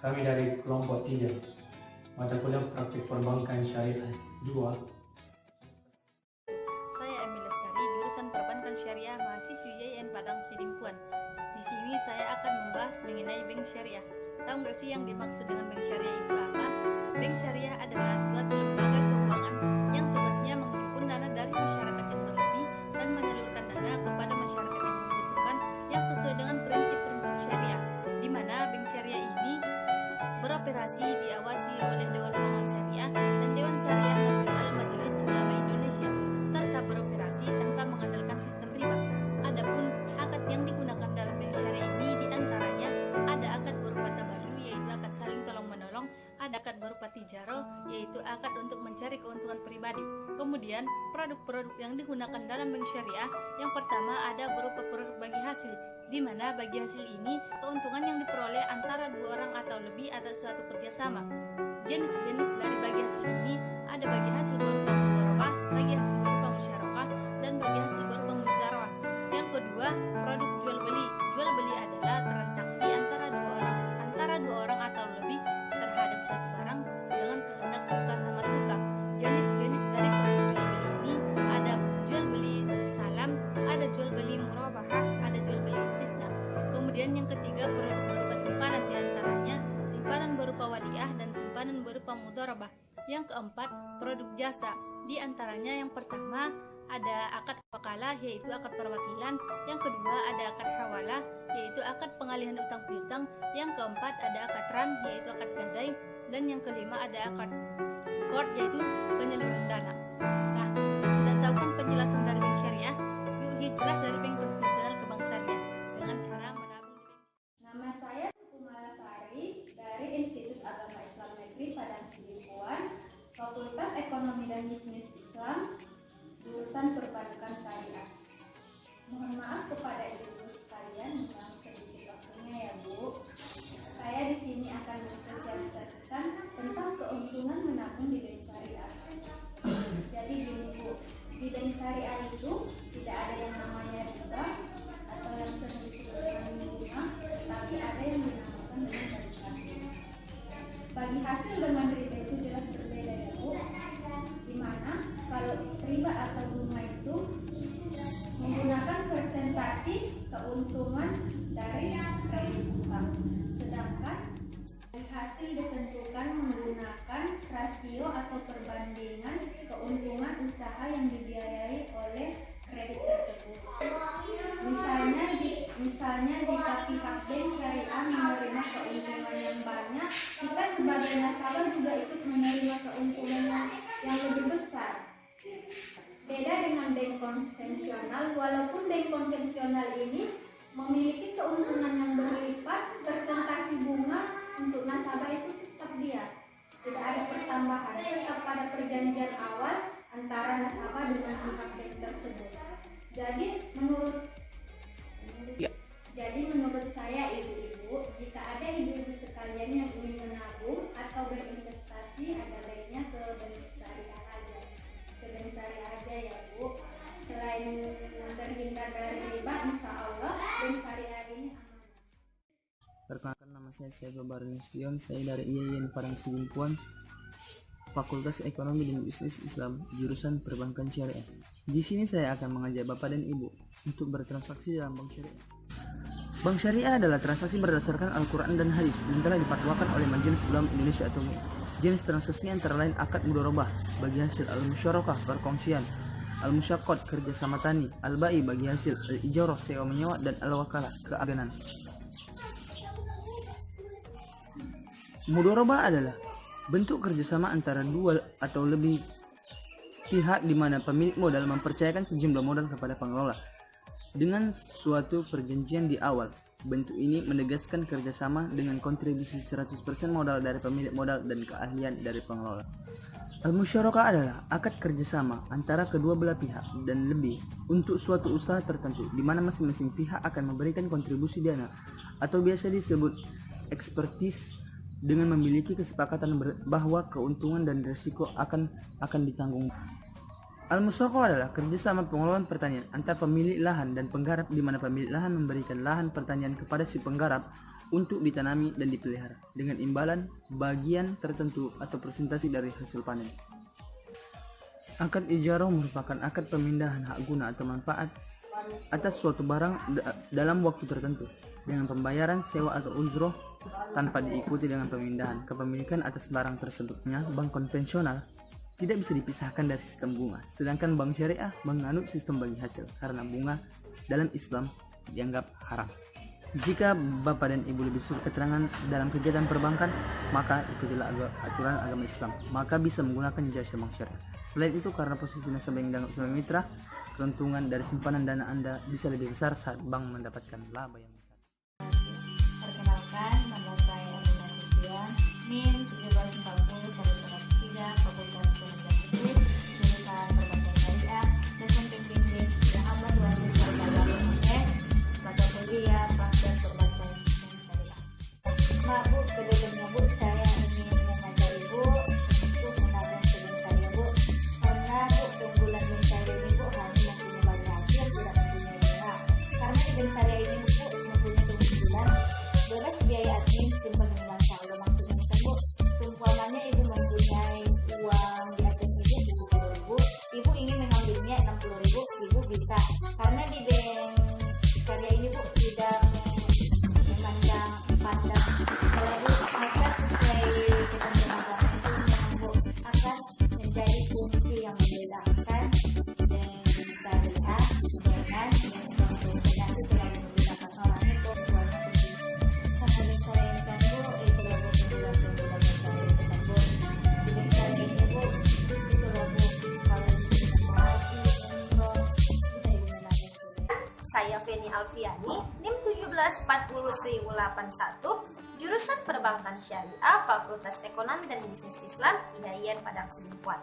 Kami dari kelompok 3, mata kuliah praktik perbankan syariah 2. Saya Emil Lestari, jurusan Perbankan Syariah, mahasiswi YN Padang Sidimpuan. Di sini saya akan membahas mengenai bank syariah. Tahu nggak sih yang dimaksud dengan bank syariah itu apa? Bank syariah adalah suatu lembaga keuangan yang tugasnya menghimpun dana dari masyarakat yang berlebih dan menyalurkan dana kepada masyarakat yang membutuhkan yang sesuai dengan prinsip-prinsip syariah, di mana bank syariah ini beroperasi diawasi oleh Dewan Pengawas Syariah dan Dewan Syariah Nasional Majelis Ulama Indonesia, serta beroperasi tanpa mengandalkan sistem riba. Adapun akad yang digunakan dalam bank syariah ini diantaranya ada akad berupa tabarru, yaitu akad saling tolong-menolong, ada akad berupa tijaro, yaitu akad untuk mencari keuntungan pribadi. Kemudian produk-produk yang digunakan dalam bank syariah, yang pertama ada berupa produk bagi hasil, di mana bagi hasil ini keuntungan yang diperoleh antara 2 orang atau lebih atas suatu kerjasama. Jenis-jenis dari bagi hasil ini ada bagi hasil berupa mudharabah, bagi hasil berupa musyarakah, dan bagi hasil berupa muzarah. Yang kedua, produk jual beli. Jual beli adalah transaksi antara dua orang atau lebih terhadap suatu barang dengan kehendak suka sama suka. Jenis-jenis dari produk jual beli ini ada jual beli salam, ada jual beli murabahah, ada jual beli istisna. Kemudian yang ketiga, produk berupa simpanan, diantaranya simpanan berupa wadiah dan simpanan berupa mudharabah. Yang keempat, produk jasa, diantaranya yang pertama ada akad wakalah, yaitu akad perwakilan. Yang kedua ada akad hawalah, yaitu akad pengalihan utang piutang. Yang keempat ada akad ran, yaitu akad gadai. Dan yang kelima ada akad qard, yaitu penyaluran dana. Nah, sudah tahu kan penjelasan dari bank syariah? Yuk hijrah dari bank konvensional ke bank syariah dengan cara menabung di bank. Nama saya Kumalasari dari Institut Agama Islam Negeri Padang Sidimpuan, Fakultas Ekonomi dan Bisnis Islam, jurusan Perbankan Syariah. Mohon maaf kepada ibu-ibu sekalian mengurangi sedikit waktunya ya Bu. Saya di sini akan mensosialisasikan tentang keuntungan menabung di bank syariah. Jadi gini Bu, di bank syariah itu tidak ada yang namanya riba atau yang sering disebut dengan bunga, tapi ada yang dinamakan dengan bagi hasil. Bagi hasil dengan riba itu jelas berbeda ya Bu. Dimana kalau riba atau bunga itu menggunakan persentase keuntungan dari kredit utang, sedangkan bagi hasil ditentukan menggunakan rasio atau perbandingan keuntungan usaha yang dibiayai oleh kredit tersebut. Misalnya jika pihak bank syariah menerima keuntungan yang banyak, kita sebagai nasabah juga ikut menerima keuntungan yang lebih besar. Beda dengan bank konvensional, walaupun bank konvensional ini memiliki keuntungan yang berlipat, persentase bunga untuk nasabah itu tetap dia. Tidak ada pertambahan, tetap pada perjanjian awal antara nasabah dengan pihak bank tersebut. Jadi menurut saya ibu-ibu, jika ada ibu-ibu sekalian yang ingin menabung atau berinvestasi, ada baiknya ke bank syariah aja. Ke bank syariah aja ya Bu. Selain terhindar dari riba, insya Allah bank syariah ini aman. Perkenalkan, nama saya Syekh Barunistion. Saya dari YN Padang Sidimpuan, Fakultas Ekonomi dan Bisnis Islam, jurusan Perbankan Syariah. Di sini saya akan mengajak Bapak dan Ibu untuk bertransaksi dalam bank syariah. Bank syariah adalah transaksi berdasarkan Al-Quran dan Hadis dan telah dipatwakan oleh Majelis Ulama Indonesia atau MUI. Jenis transaksi antara lain akad mudharabah, bagi hasil, al-musyarakah, perkongsian, al-musyaqqat, kerjasama tani, al-ba'i, bagi hasil, al-ijarah, sewa menyewa, dan al-wakalah, keagenan. Mudharabah adalah bentuk kerjasama antara 2 atau lebih pihak di mana pemilik modal mempercayakan sejumlah modal kepada pengelola dengan suatu perjanjian di awal. Bentuk ini menegaskan kerjasama dengan kontribusi 100% modal dari pemilik modal dan keahlian dari pengelola. Al-musyarakah adalah akad kerjasama antara kedua belah pihak dan lebih untuk suatu usaha tertentu, di mana masing-masing pihak akan memberikan kontribusi dana atau biasa disebut expertise dengan memiliki kesepakatan bahwa keuntungan dan risiko akan ditanggung. Al-musyarakah adalah kerjasama pengelolaan pertanian antara pemilik lahan dan penggarap, di mana pemilik lahan memberikan lahan pertanian kepada si penggarap untuk ditanami dan dipelihara dengan imbalan bagian tertentu atau presentasi dari hasil panen. Akad ijarah merupakan akad pemindahan hak guna atau manfaat atas suatu barang dalam waktu tertentu dengan pembayaran sewa atau ujroh tanpa diikuti dengan pemindahan kepemilikan atas barang tersebutnya. Bank konvensional tidak bisa dipisahkan dari sistem bunga, sedangkan bank syariah menganut sistem bagi hasil karena bunga dalam Islam dianggap haram. Jika Bapak dan Ibu lebih suka keterangan dalam kegiatan perbankan, maka ikutilah aturan agama Islam, maka bisa menggunakan jasa bank syariah. Selain itu, karena posisi nasabah yang dianggap sebagai mitra, keuntungan dari simpanan dana Anda bisa lebih besar saat bank mendapatkan laba yang besar. Perkenalkan, nama saya Amina Sufian, NIM 1740-103, Fakultas Ekonomi Khusus, jurusan Perbankan Syariah, dosen pembimbing Muhammad Wahid Sarjana MS, mata kuliah Praktek Perbankan Syariah. Mak Bu, kedua-duanya Bu, saya ingin mengajak Ibu untuk menabung sebesar Ibu, karena Bu, keunggulan bank syariah ini Bu hanya mempunyai banyak hasil, tidak mempunyai bunga. Karena di bank syariah ini Bu mempunyai keunggulan bebas biaya admin simpanan bank saldo. Maksudnya kan Bu, umpamanya Ibu mempunyai uang di atas Ibu 70.000, Ibu ingin mengambilnya 60.000, Ibu bisa. Karena di bank syariah ini Bu tidak memandang kalau Bu akan sesuai ketentuan agama itu, memang Bu akan menjadi fungsi yang membedakan bank syariah dengan bank konvensional itu telah menggunakan orang itu sesuai sama bank syariah ini kan Bu, itu lah Bu keunggulan bank syariah itu kan Bu. Di bank syariah ini Bu, itu lah Bu, kalau bisa haji, umroh, bisa Ibu menabung sudah. Saya Feni Alfiani, NIM 1740-1081, jurusan Perbankan Syariah, Fakultas Ekonomi dan Bisnis Islam, IAIN Padang Sidimpuan.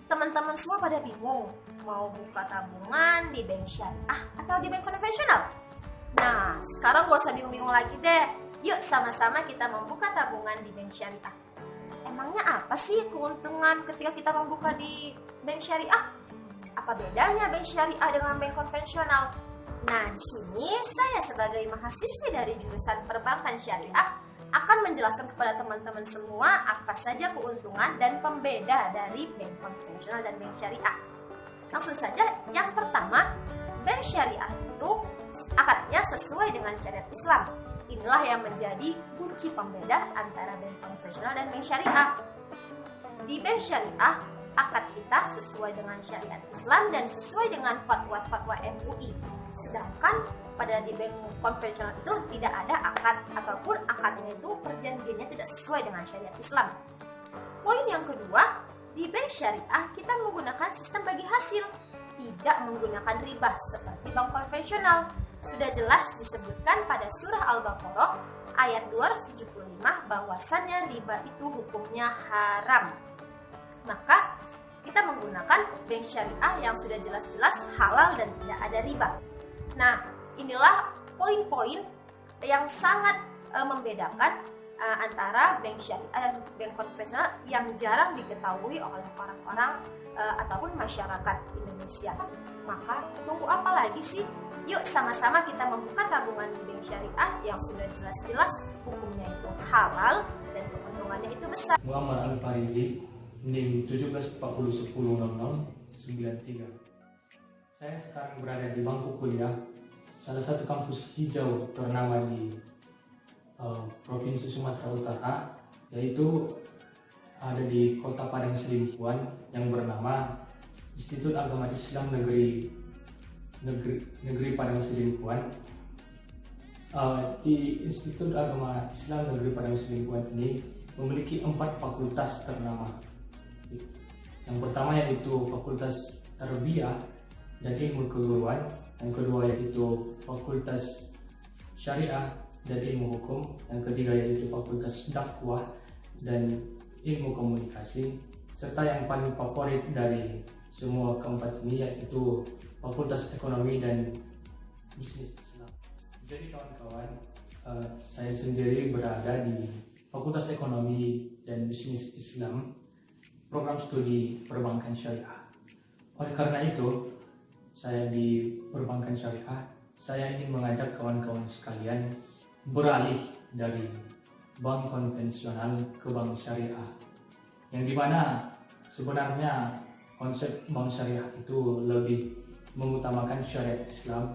Teman-teman semua pada bingung, mau buka tabungan di bank syariah atau di bank konvensional? Nah, sekarang gak usah bingung-bingung lagi deh. Yuk sama-sama kita membuka tabungan di bank syariah. Emangnya apa sih keuntungan ketika kita membuka di bank syariah? Apa bedanya bank syariah dengan bank konvensional? Nah, di sini saya sebagai mahasiswi dari jurusan Perbankan Syariah akan menjelaskan kepada teman-teman semua apa saja keuntungan dan pembeda dari bank konvensional dan bank syariah. Langsung saja, yang pertama, bank syariah itu akadnya sesuai dengan syariat Islam. Inilah yang menjadi kunci pembeda antara bank konvensional dan bank syariah. Di bank syariah, akad kita sesuai dengan syariat Islam dan sesuai dengan fatwa-fatwa MUI. Sedangkan pada di bank konvensional itu tidak ada akad, ataupun akadnya itu perjanjiannya tidak sesuai dengan syariat Islam. Poin yang kedua, di bank syariah kita menggunakan sistem bagi hasil, tidak menggunakan riba seperti bank konvensional. Sudah jelas disebutkan pada surah Al-Baqarah ayat 275 bahwasannya riba itu hukumnya haram. Maka kita menggunakan bank syariah yang sudah jelas-jelas halal dan tidak ada riba. Nah, inilah poin-poin yang sangat membedakan antara bank syariah dan bank konvensional yang jarang diketahui oleh orang-orang ataupun masyarakat Indonesia. Maka tunggu apa lagi sih? Yuk sama-sama kita membuka tabungan di bank syariah yang sudah jelas-jelas hukumnya itu halal dan keuntungannya itu besar. Muhammad Al-Farizi, NIM 1740-100093. Saya sekarang berada di bangku kuliah salah satu kampus hijau ternama di Provinsi Sumatera Utara, yaitu ada di Kota Padang Sidimpuan yang bernama Institut Agama Islam Negeri Padang Sidimpuan. Di Institut Agama Islam Negeri Padang Sidimpuan ini memiliki 4 fakultas ternama. Yang pertama yaitu Fakultas Tarbiyah dan Ilmu Keguruan, yang kedua yaitu Fakultas Syariah dan Ilmu Hukum, yang ketiga yaitu Fakultas Dakwah dan Ilmu Komunikasi, serta yang paling favorit dari semua keempat ini yaitu Fakultas Ekonomi dan Bisnis Islam. Jadi kawan-kawan, saya sendiri berada di Fakultas Ekonomi dan Bisnis Islam, program studi Perbankan Syariah. Oleh karena itu, saya di Perbankan Syariah, saya ingin mengajak kawan-kawan sekalian beralih dari bank konvensional ke bank syariah, yang dimana sebenarnya konsep bank syariah itu lebih mengutamakan syariat Islam,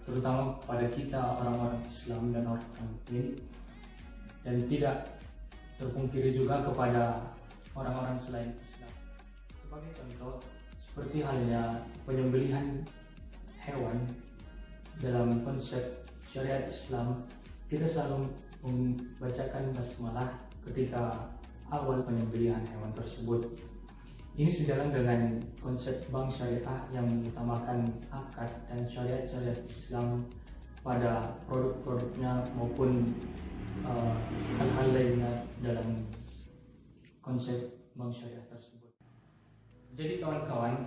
terutama pada kita orang-orang Islam dan orang Muslim, dan tidak terpungkiri juga kepada orang-orang selain Islam. Sebagai contoh, seperti halnya penyembelihan hewan dalam konsep syariat Islam, kita selalu membacakan basmalah ketika awal penyembelihan hewan tersebut. Ini sejalan dengan konsep bank syariah yang mengutamakan akad dan syariat-syariat Islam pada produk-produknya maupun hal-hal lainnya dalam konsep bank syariah tersebut. Jadi kawan-kawan,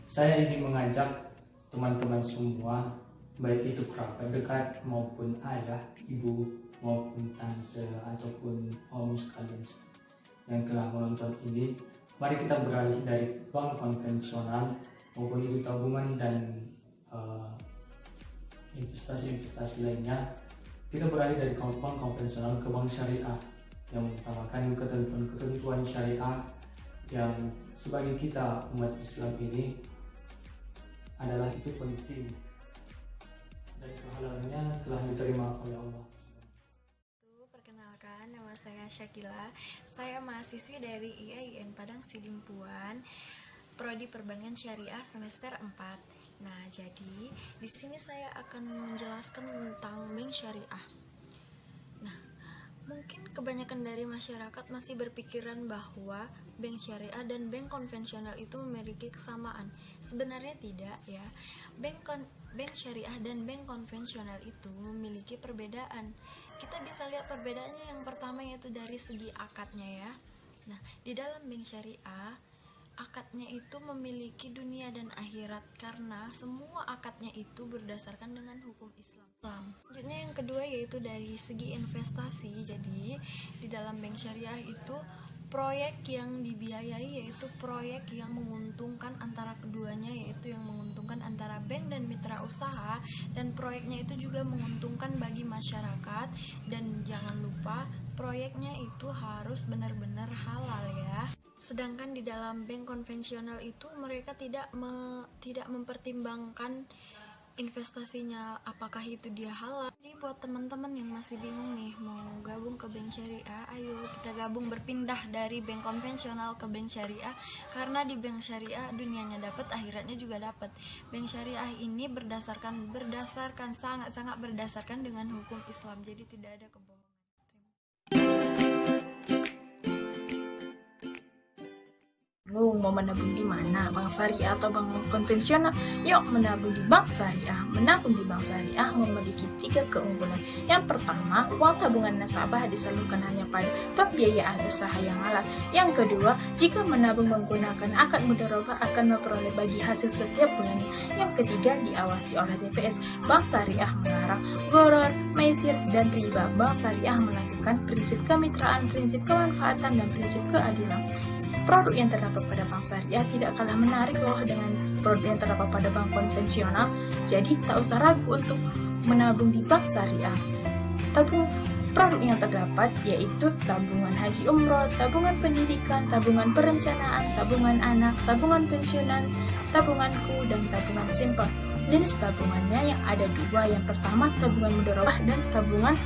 saya ingin mengajak teman-teman semua, baik itu kerabat dekat maupun ayah, ibu maupun tante ataupun om sekalian yang telah menonton ini, mari kita beralih dari bank konvensional maupun itu tabungan dan investasi-investasi lainnya. Kita beralih dari bank konvensional ke bank syariah yang mengutamakan ketentuan-ketentuan syariah yang sebagai kita umat Islam ini adalah itu penting dan kehalalannya telah diterima oleh Allah. Perkenalkan, nama saya Syakila. Saya mahasiswi dari IAIN Padang Sidimpuan, Prodi Perbankan Syariah semester 4. Nah, jadi di sini saya akan menjelaskan tentang bank syariah. Nah, mungkin kebanyakan dari masyarakat masih berpikiran bahwa bank syariah dan bank konvensional itu memiliki kesamaan. Sebenarnya tidak ya. Bank syariah dan bank konvensional itu memiliki perbedaan. Kita bisa lihat perbedaannya, yang pertama yaitu dari segi akadnya ya. Nah, di dalam bank syariah, akadnya itu memiliki dunia dan akhirat karena semua akadnya itu berdasarkan dengan hukum Islam. Selanjutnya yang kedua yaitu dari segi investasi. Jadi, di dalam bank syariah itu proyek yang dibiayai yaitu proyek yang menguntungkan antara keduanya, yaitu yang menguntungkan antara bank dan mitra usaha, dan proyeknya itu juga menguntungkan bagi masyarakat. Dan jangan lupa proyeknya itu harus benar-benar halal ya. Sedangkan di dalam bank konvensional itu mereka tidak mempertimbangkan investasinya apakah itu dia halal. Jadi buat teman-teman yang masih bingung nih mau gabung ke bank syariah, ayo kita gabung, berpindah dari bank konvensional ke bank syariah, karena di bank syariah dunianya dapat, akhiratnya juga dapat. Bank syariah ini berdasarkan sangat-sangat berdasarkan dengan hukum Islam, jadi tidak ada kebohongan. Mau menabung di mana? Bank syariah atau bank konvensional? Yuk menabung di bank syariah. Menabung di bank syariah memiliki 3 keunggulan. Yang pertama, uang tabungan nasabah disalurkan hanya pada pembiayaan usaha yang halal. Yang kedua, jika menabung menggunakan akad mudharabah akan memperoleh bagi hasil setiap bulannya. Yang ketiga, diawasi oleh DPS. Bank syariah melarang gharar, maisir, dan riba. Bank syariah melakukan prinsip kemitraan, prinsip kemanfaatan, dan prinsip keadilan. Produk yang terdapat pada bank syariah tidak kalah menarik loh dengan produk yang terdapat pada bank konvensional. Jadi tak usah ragu untuk menabung di bank syariah. Produk yang terdapat yaitu tabungan haji umroh, tabungan pendidikan, tabungan perencanaan, tabungan anak, tabungan pensiunan, tabunganku, dan tabungan simpan. Jenis tabungannya yang ada 2. Yang pertama tabungan mudharabah dan tabungan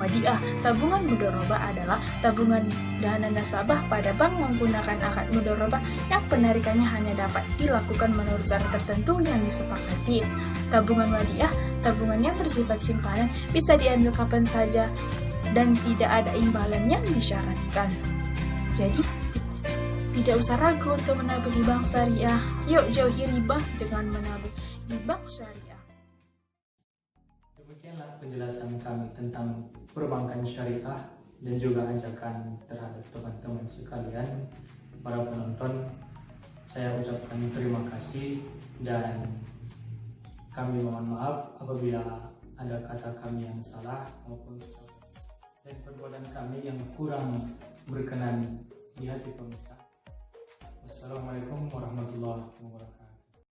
wadiah. Tabungan mudharabah adalah tabungan dana nasabah pada bank menggunakan akad mudharabah yang penarikannya hanya dapat dilakukan menurut syarat tertentu yang disepakati. Tabungan wadiah, tabungan yang bersifat simpanan, bisa diambil kapan saja dan tidak ada imbalan yang disyaratkan. Jadi, tidak usah ragu untuk menabung di bank syariah. Yuk jauhi riba dengan menabung di bank syariah. Demikianlah penjelasan kami tentang perbankan syariah dan juga ajakan terhadap teman-teman sekalian, para penonton. Saya ucapkan terima kasih dan kami mohon maaf apabila ada kata kami yang salah maupun dan perbuatan kami yang kurang berkenan di hati pemirsa. Wassalamualaikum